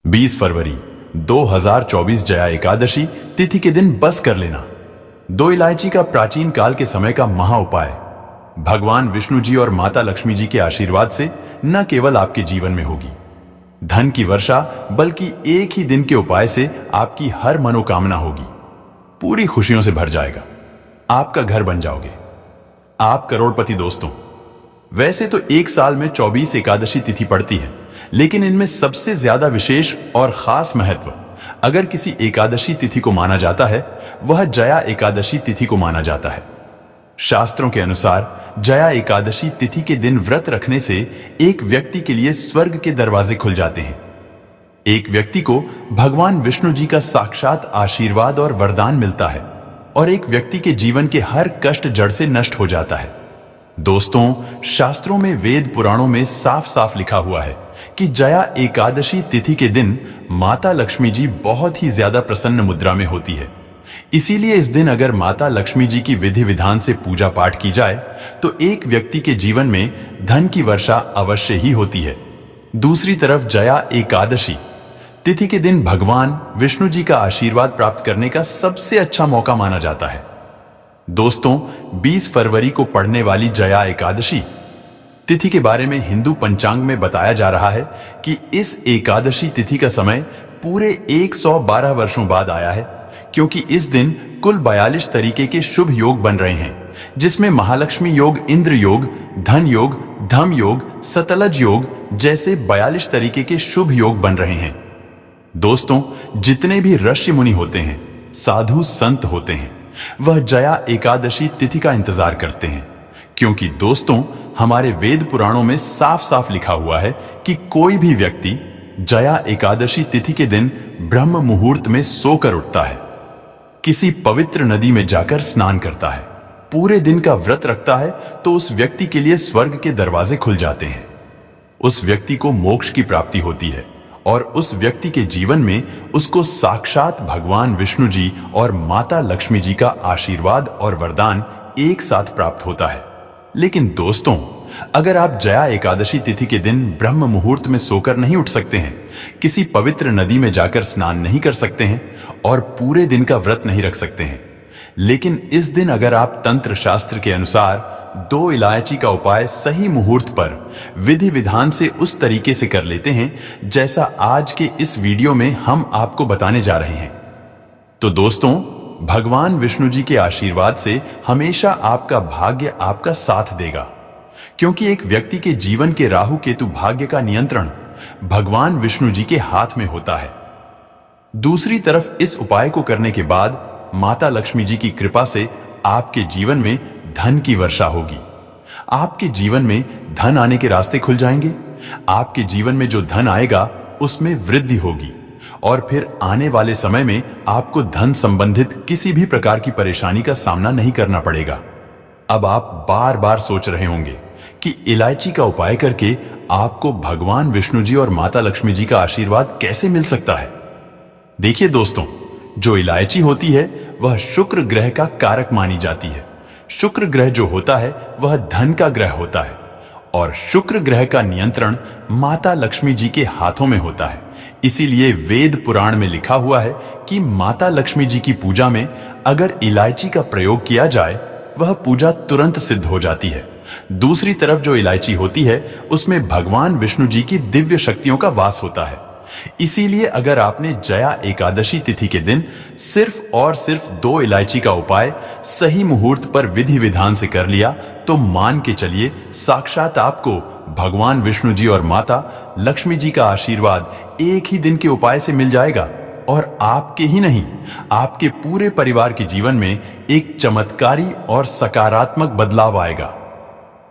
20 फरवरी 2024 जया एकादशी तिथि के दिन बस कर लेना। दो इलायची का प्राचीन काल के समय का महा उपाय भगवान विष्णु जी और माता लक्ष्मी जी के आशीर्वाद से न केवल आपके जीवन में होगी धन की वर्षा, बल्कि एक ही दिन के उपाय से आपकी हर मनोकामना होगी, पूरी खुशियों से भर जाएगा। आपका घर बन जाओगे, आप करोड़पति। दोस्तों, वैसे तो एक साल में 24 एकादशी तिथि पड़ती है, लेकिन इनमें सबसे ज्यादा विशेष और खास महत्व अगर किसी एकादशी तिथि को माना जाता है, वह जया एकादशी तिथि को माना जाता है। शास्त्रों के अनुसार जया एकादशी तिथि के दिन व्रत रखने से एक व्यक्ति के लिए स्वर्ग के दरवाजे खुल जाते हैं। एक व्यक्ति को भगवान विष्णु जी का साक्षात आशीर्वाद और वरदान मिलता है और एक व्यक्ति के जीवन के हर कष्ट जड़ से नष्ट हो जाता है। दोस्तों, शास्त्रों में, वेद पुराणों में साफ साफ लिखा हुआ है कि जया एकादशी तिथि के दिन माता लक्ष्मी जी बहुत ही ज्यादा प्रसन्न मुद्रा में होती है। इसीलिए इस दिन अगर माता लक्ष्मी जी की विधि विधान से पूजा पाठ की जाए तो एक व्यक्ति के जीवन में धन की वर्षा अवश्य ही होती है। दूसरी तरफ जया एकादशी तिथि के दिन भगवान विष्णु जी का आशीर्वाद प्राप्त करने का सबसे अच्छा मौका माना जाता है। दोस्तों, 20 फरवरी को पड़ने वाली जया एकादशी तिथि के बारे में हिंदू पंचांग में बताया जा रहा है कि इस एकादशी तिथि का समय पूरे 112 वर्षों बाद आया है, क्योंकि इस दिन कुल 42 तरीके के शुभ योग बन रहे हैं, जिसमें महालक्ष्मी योग, इंद्र योग, धन योग, धम योग, सतलज योग जैसे 42 तरीके के शुभ योग बन रहे हैं। दोस्तों, जितने भी ऋषि मुनि होते हैं, साधु संत होते हैं, वह जया एकादशी तिथि का इंतजार करते हैं, क्योंकि दोस्तों, हमारे वेद पुराणों में साफ साफ लिखा हुआ है कि कोई भी व्यक्ति जया एकादशी तिथि के दिन ब्रह्म मुहूर्त में सोकर उठता है, किसी पवित्र नदी में जाकर स्नान करता है, पूरे दिन का व्रत रखता है, तो उस व्यक्ति के लिए स्वर्ग के दरवाजे खुल जाते हैं। उस व्यक्ति को मोक्ष की प्राप्ति होती है और उस व्यक्ति के जीवन में उसको साक्षात भगवान विष्णु जी और माता लक्ष्मी जी का आशीर्वाद और वरदान एक साथ प्राप्त होता है। लेकिन दोस्तों, अगर आप जया एकादशी तिथि के दिन ब्रह्म मुहूर्त में सोकर नहीं उठ सकते हैं, किसी पवित्र नदी में जाकर स्नान नहीं कर सकते हैं और पूरे दिन का व्रत नहीं रख सकते हैं, लेकिन इस दिन अगर आप तंत्र शास्त्र के अनुसार 2 इलायची का उपाय सही मुहूर्त पर विधि विधान से उस तरीके से कर लेते हैं जैसा आज के इस वीडियो में हम आपको बताने जा रहे हैं, तो दोस्तों, भगवान विष्णु जी के आशीर्वाद से हमेशा आपका भाग्य आपका साथ देगा, क्योंकि एक व्यक्ति के जीवन के राहु केतु भाग्य का नियंत्रण भगवान विष्णु जी के हाथ में होता है। दूसरी तरफ इस उपाय को करने के बाद माता लक्ष्मी जी की कृपा से आपके जीवन में धन की वर्षा होगी। आपके जीवन में धन आने के रास्ते खुल जाएंगे। आपके जीवन में जो धन आएगा उसमें वृद्धि होगी और फिर आने वाले समय में आपको धन संबंधित किसी भी प्रकार की परेशानी का सामना नहीं करना पड़ेगा। अब आप बार बार सोच रहे होंगे कि इलायची का उपाय करके आपको भगवान विष्णु जी और माता लक्ष्मी जी का आशीर्वाद कैसे मिल सकता है। देखिए दोस्तों, जो इलायची होती है वह शुक्र ग्रह का कारक मानी जाती है। शुक्र ग्रह जो होता है वह धन का ग्रह होता है और शुक्र ग्रह का नियंत्रण माता लक्ष्मी जी के हाथों में होता है। इसीलिए वेद पुराण में लिखा हुआ है कि माता लक्ष्मी जी की पूजा में अगर इलायची का प्रयोग किया जाए वह पूजा तुरंत सिद्ध हो जाती है। दूसरी तरफ जो इलायची होती है उसमें भगवान विष्णु जी की दिव्य शक्तियों का वास होता है। इसीलिए अगर आपने जया एकादशी तिथि के दिन सिर्फ और सिर्फ 2 इलायची का उपाय सही मुहूर्त पर विधि विधान से कर लिया तो मान के चलिए साक्षात आपको भगवान विष्णु जी और माता लक्ष्मी जी का आशीर्वाद एक ही दिन के उपाय से मिल जाएगा और आपके ही नहीं, आपके पूरे परिवार के जीवन में एक चमत्कारी और सकारात्मक बदलाव आएगा।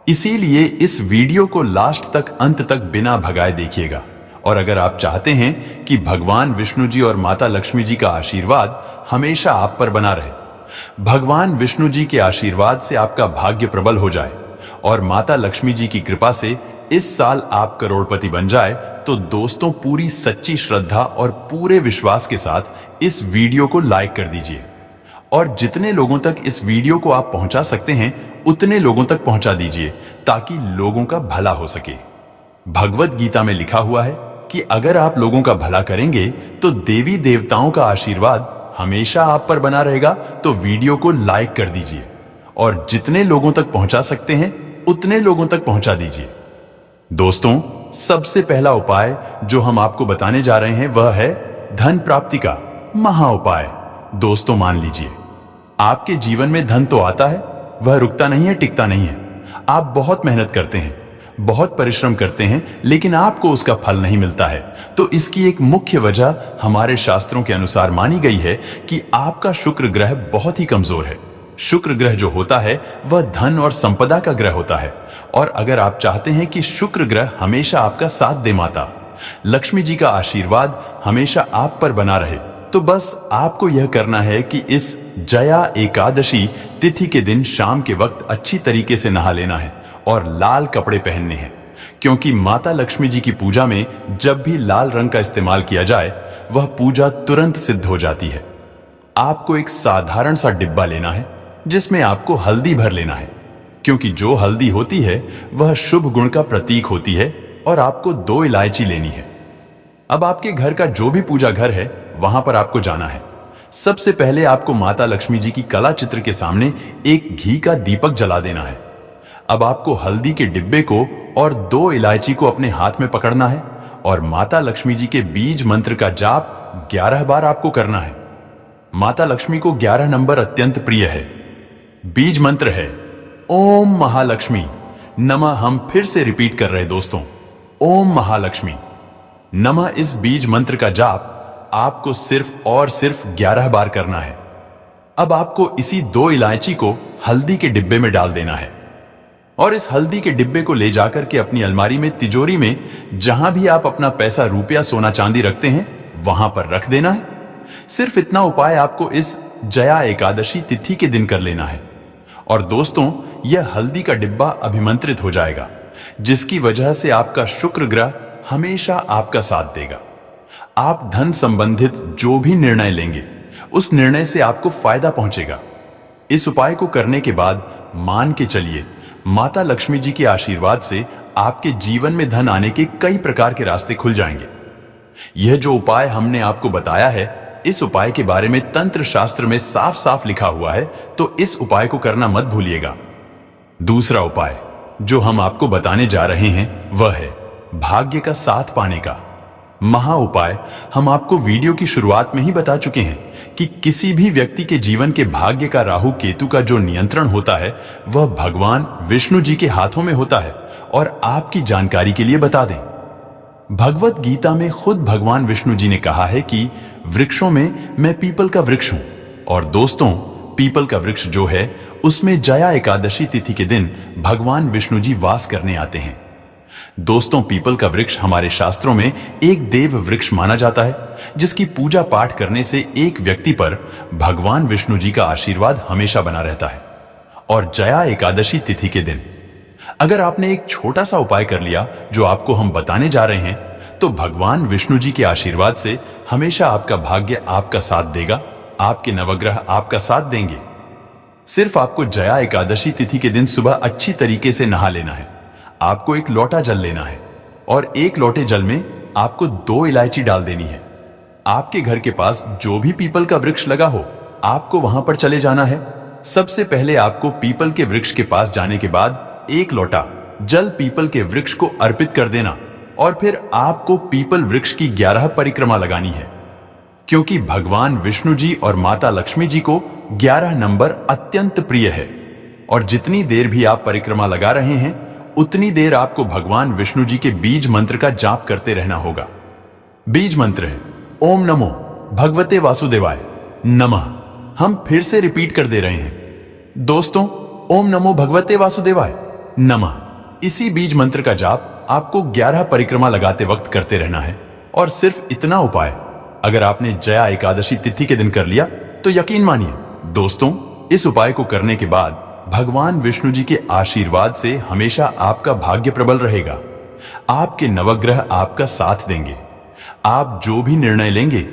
इसीलिए इस वीडियो को लास्ट तक, अंत तक बिना भगाए देखिएगा। और अगर आप चाहते हैं कि भगवान विष्णु जी और माता लक्ष्मी जी का आशीर्वाद हमेशा आप पर बना रहे, भगवान विष्णु जी के आशीर्वाद से आपका भाग्य प्रबल हो जाए और माता लक्ष्मी जी की कृपा से इस साल आप करोड़पति बन जाए, तो दोस्तों, पूरी सच्ची श्रद्धा और पूरे विश्वास के साथ इस वीडियो को लाइक कर दीजिए और जितने लोगों तक इस वीडियो को आप पहुंचा सकते हैं उतने लोगों तक पहुंचा दीजिए, ताकि लोगों का भला हो सके। भगवत गीता में लिखा हुआ है कि अगर आप लोगों का भला करेंगे तो देवी देवताओं का आशीर्वाद हमेशा आप पर बना रहेगा। तो वीडियो को लाइक कर दीजिए और जितने लोगों तक पहुंचा सकते हैं उतने लोगों तक पहुंचा दीजिए। दोस्तों, सबसे पहला उपाय जो हम आपको बताने जा रहे हैं वह है धन प्राप्ति का महा उपाय। दोस्तों, मान लीजिए आपके जीवन में धन तो आता है, वह रुकता नहीं है, टिकता नहीं है। आप बहुत मेहनत करते हैं, बहुत परिश्रम करते हैं, लेकिन आपको उसका फल नहीं मिलता है। तो इसकी एक मुख्य वजह हमारे शास्त्रों के अनुसार मानी गई है कि आपका शुक्र ग्रह बहुत ही कमजोर है। शुक्र ग्रह जो होता है वह धन और संपदा का ग्रह होता है। और अगर आप चाहते हैं कि शुक्र ग्रह हमेशा आपका साथ दे, माता लक्ष्मी जी का आशीर्वाद हमेशा आप पर बना रहे, तो बस आपको यह करना है कि इस जया एकादशी तिथि के दिन शाम के वक्त अच्छी तरीके से नहा लेना है और लाल कपड़े पहनने हैं। क्योंकि माता लक्ष्मी जी की पूजा में जब भी लाल रंग का इस्तेमाल किया जाए वह पूजा तुरंत सिद्ध हो जाती है। आपको एक साधारण सा डिब्बा लेना है जिसमें आपको हल्दी भर लेना है, क्योंकि जो हल्दी होती है वह शुभ गुण का प्रतीक होती है। और आपको 2 इलायची लेनी है। अब आपके घर का जो भी पूजा घर है वहां पर आपको जाना है। सबसे पहले आपको माता लक्ष्मी जी की कला चित्र के सामने एक घी का दीपक जला देना है। अब आपको हल्दी के डिब्बे को और 2 इलायची को अपने हाथ में पकड़ना है और माता लक्ष्मी जी के बीज मंत्र का जाप 11 बार आपको करना है। माता लक्ष्मी को 11 नंबर अत्यंत प्रिय है। बीज मंत्र है ओम महालक्ष्मी नमः। हम फिर से रिपीट कर रहे दोस्तों, ओम महालक्ष्मी नमः। इस बीज मंत्र का जाप आपको सिर्फ और सिर्फ 11 बार करना है। अब आपको इसी 2 इलायची को हल्दी के डिब्बे में डाल देना है और इस हल्दी के डिब्बे को ले जाकर के अपनी अलमारी में, तिजोरी में, जहां भी आप अपना पैसा, रुपया, सोना चांदी रखते हैं वहां पर रख देना है। सिर्फ इतना उपाय आपको इस जया एकादशी तिथि के दिन कर लेना है। और दोस्तों, यह हल्दी का डिब्बा अभिमंत्रित हो जाएगा, जिसकी वजह से आपका शुक्र ग्रह हमेशा आपका साथ देगा। आप धन संबंधित जो भी निर्णय लेंगे उस निर्णय से आपको फायदा पहुंचेगा। इस उपाय को करने के बाद मान के चलिए माता लक्ष्मी जी के आशीर्वाद से आपके जीवन में धन आने के कई प्रकार के रास्ते खुल जाएंगे। यह जो उपाय हमने आपको बताया है, इस उपाय के बारे में तंत्र शास्त्र में साफ साफ लिखा हुआ है, तो इस उपाय को करना मत भूलिएगा। दूसरा उपाय जो हम आपको बताने जा रहे हैं वह है भाग्य का साथ पाने का महा उपाय। हम आपको वीडियो की शुरुआत में ही बता चुके हैं कि किसी भी व्यक्ति के जीवन के भाग्य का राहु केतु का जो नियंत्रण होता है वह भगवान विष्णु जी के हाथों में होता है। और आपकी जानकारी के लिए बता दें, भगवत गीता में खुद भगवान विष्णु जी ने कहा है कि वृक्षों में मैं पीपल का वृक्ष हूं। और दोस्तों, पीपल का वृक्ष जो है उसमें जया एकादशी तिथि के दिन भगवान विष्णु जी वास करने आते हैं। दोस्तों, पीपल का वृक्ष हमारे शास्त्रों में एक देव वृक्ष माना जाता है, जिसकी पूजा पाठ करने से एक व्यक्ति पर भगवान विष्णु जी का आशीर्वाद हमेशा बना रहता है। और जया एकादशी तिथि के दिन अगर आपने एक छोटा सा उपाय कर लिया जो आपको हम बताने जा रहे हैं, तो भगवान विष्णु जी के आशीर्वाद से हमेशा आपका भाग्य आपका साथ देगा, आपके नवग्रह आपका साथ देंगे। सिर्फ आपको जया एकादशी तिथि के दिन सुबह अच्छी तरीके से नहा लेना है। आपको एक लोटा जल लेना है और एक लोटे जल में आपको 2 इलायची डाल देनी है। आपके घर के पास जो भी पीपल का वृक्ष लगा हो, आपको वहां पर चले जाना है। सबसे पहले आपको पीपल के वृक्ष के पास जाने के बाद 1 लोटा जल पीपल के वृक्ष को अर्पित कर देना और फिर आपको पीपल वृक्ष की 11 परिक्रमा लगानी है। क्योंकि भगवान विष्णु जी और माता लक्ष्मी जी को 11 नंबर अत्यंत प्रिय है। और जितनी देर भी आप परिक्रमा लगा रहे हैं उतनी देर आपको भगवान विष्णु जी के बीज मंत्र का जाप करते रहना होगा। बीज मंत्र है ओम नमो भगवते वासुदेवाय नमः। हम फिर से रिपीट कर दे रहे हैं दोस्तों, ओम नमो भगवते वासुदेवाय नमः। इसी बीज मंत्र का जाप आपको 11 परिक्रमा लगाते वक्त करते रहना है। और सिर्फ इतना उपाय अगर आपने जया एकादशी तिथि के दिन कर लिया तो यकीन मानिए दोस्तों, इस उपाय को करने के बाद भगवान विष्णु जी के आशीर्वाद से हमेशा आपका भाग्य प्रबल रहेगा। आपके नवग्रह आपका साथ देंगे। आप जो भी निर्णय लेंगे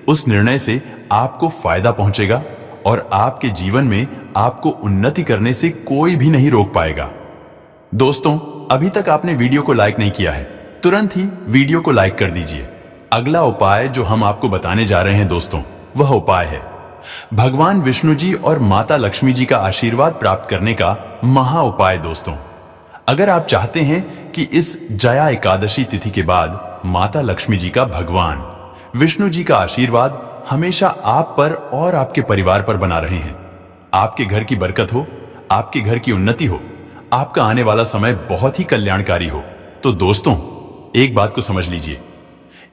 उस निर्णय से आपको फायदा पहुंचेगा और आपके जीवन में आपको उन्नति करने से कोई भी नहीं रोक पाएगा। दोस्तों, अभी तक आपने वीडियो को लाइक नहीं किया है तुरंत ही वीडियो को लाइक कर दीजिए। अगला उपाय जो हम आपको बताने जा रहे हैं दोस्तों, वह उपाय है भगवान विष्णु जी और माता लक्ष्मी जी का आशीर्वाद प्राप्त करने का महा उपाय। दोस्तों, अगर आप चाहते हैं कि इस जया एकादशी तिथि के बाद माता लक्ष्मी जी का, भगवान विष्णु जी का आशीर्वाद हमेशा आप पर और आपके परिवार पर बना रहे हैं, आपके घर की बरकत हो, आपके घर की उन्नति हो, आपका आने वाला समय बहुत ही कल्याणकारी हो, तो दोस्तों एक बात को समझ लीजिए,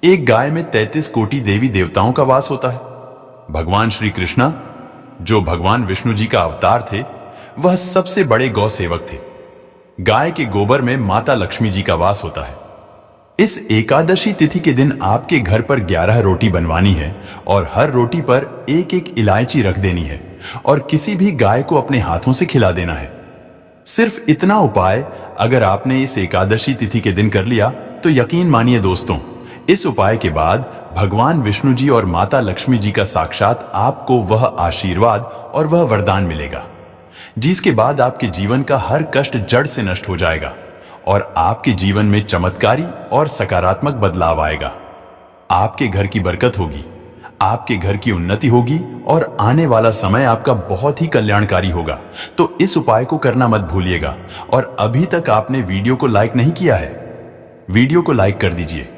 एक गाय में 33 कोटि देवी देवताओं का वास होता है। भगवान श्री कृष्णा, जो भगवान विष्णु जी का अवतार थे, वह सबसे बड़े गौ सेवक थे। गाय के गोबर में माता लक्ष्मी जी का वास होता है। इस एकादशी तिथि के दिन आपके घर पर 11 रोटी बनवानी है और हर रोटी पर एक एक इलायची रख देनी है और किसी भी गाय को अपने हाथों से खिला देना है। सिर्फ इतना उपाय अगर आपने इस एकादशी तिथि के दिन कर लिया तो यकीन मानिए दोस्तों, इस उपाय के बाद भगवान विष्णु जी और माता लक्ष्मी जी का साक्षात आपको वह आशीर्वाद और वह वरदान मिलेगा, जिसके बाद आपके जीवन का हर कष्ट जड़ से नष्ट हो जाएगा और आपके जीवन में चमत्कारी और सकारात्मक बदलाव आएगा। आपके घर की बरकत होगी, आपके घर की उन्नति होगी और आने वाला समय आपका बहुत ही कल्याणकारी होगा। तो इस उपाय को करना मत भूलिएगा। और अभी तक आपने वीडियो को लाइक नहीं किया है, वीडियो को लाइक कर दीजिए